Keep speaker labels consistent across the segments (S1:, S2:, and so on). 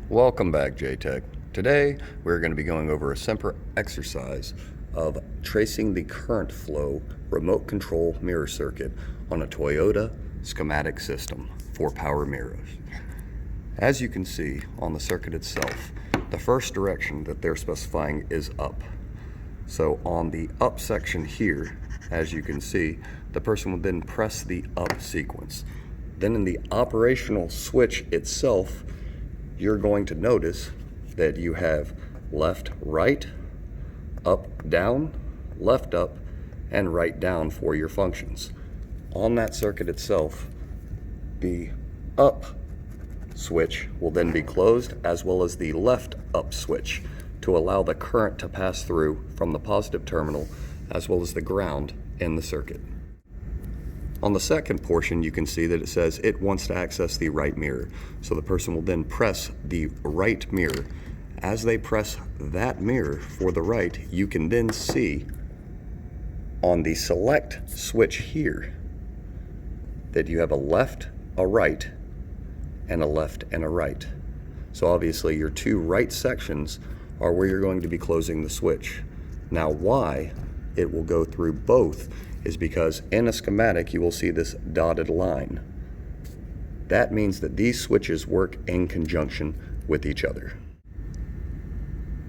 S1: Welcome back, JTech. Today we're going to be going over a simple exercise of tracing the current flow remote control mirror circuit on a Toyota schematic system for power mirrors. As you can see on the circuit itself, the first direction that they're specifying is up. So on the up section here, as you can see, the person will then press the up sequence. Then in the operational switch itself, you're going to notice that you have left, right, up, down, left, up, and right, down for your functions. On that circuit itself, the up switch will then be closed, as well as the left up switch, to allow the current to pass through from the positive terminal as well as the ground in the circuit. On the second portion, you can see that it says it wants to access the right mirror. So the person will then press the right mirror. As they press that mirror for the right, you can then see on the select switch here that you have a left, a right, and a left and a right. So obviously your two right sections are where you're going to be closing the switch. Now why it will go through both is because in a schematic you will see this dotted line. That means that these switches work in conjunction with each other.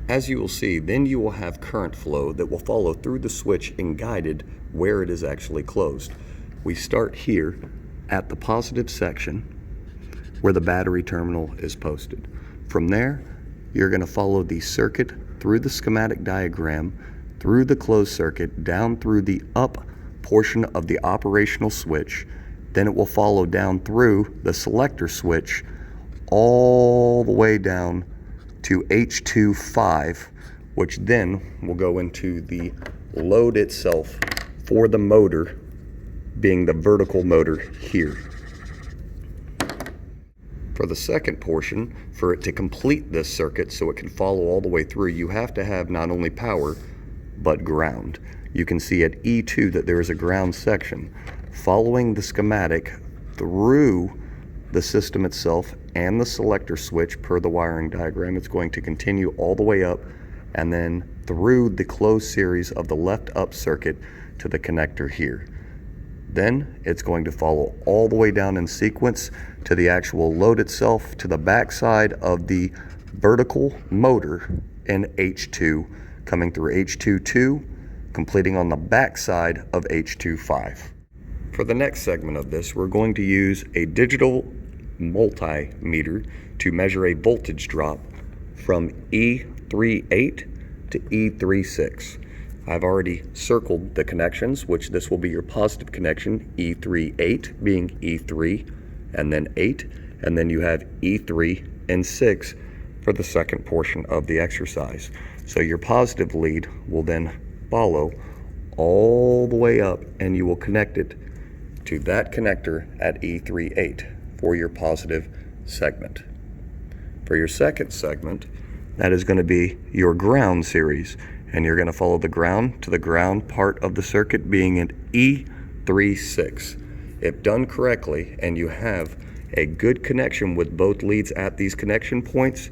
S1: As you will see, then you will have current flow that will follow through the switch and guided where it is actually closed. We start here at the positive section where the battery terminal is posted. From there, you're going to follow the circuit through the schematic diagram, through the closed circuit, down through the up portion of the operational switch. Then it will follow down through the selector switch all the way down to H25, which then will go into the load itself for the motor, being the vertical motor here. For the second portion, for it to complete this circuit so it can follow all the way through, you have to have not only power but ground. You can see at E2 that there is a ground section. Following the schematic through the system itself and the selector switch per the wiring diagram, it's going to continue all the way up and then through the closed series of the left up circuit to the connector here. Then it's going to follow all the way down in sequence to the actual load itself, to the backside of the vertical motor in H2, coming through H22, completing on the backside of H25. For the next segment of this, we're going to use a digital multimeter to measure a voltage drop from E38 to E36. I've already circled the connections, which this will be your positive connection, E38 being E3 and then 8, and then you have E3 and 6 for the second portion of the exercise. So your positive lead will then follow all the way up and you will connect it to that connector at E38 for your positive segment. For your second segment, that is going to be your ground series, and you're going to follow the ground to the ground part of the circuit being at E36. If done correctly and you have a good connection with both leads at these connection points,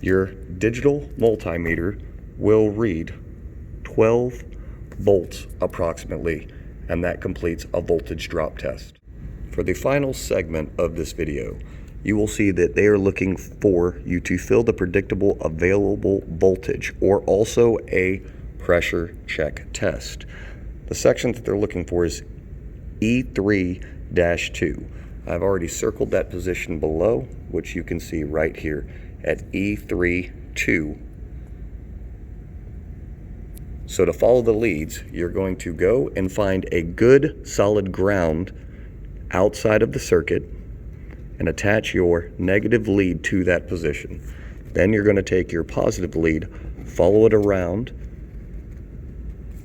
S1: your digital multimeter will read 12 volts approximately, and that completes a voltage drop test. For the final segment of this video, you will see that they are looking for you to fill the predictable available voltage, or also a pressure check test. The section that they're looking for is E3-2. I've already circled that position below, which you can see right here at E3-2. So to follow the leads, you're going to go and find a good solid ground outside of the circuit and attach your negative lead to that position. Then you're going to take your positive lead, follow it around,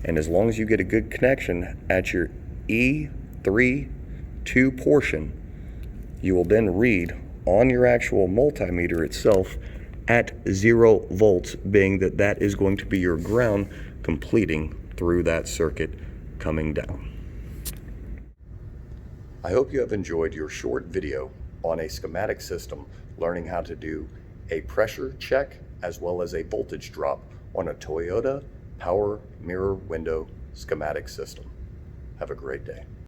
S1: and as long as you get a good connection at your E3-2 portion, you will then read on your actual multimeter itself at 0 volts, being that that is going to be your ground completing through that circuit coming down. I hope you have enjoyed your short video on a schematic system learning how to do a pressure check as well as a voltage drop on a Toyota power mirror window schematic system. Have a great day.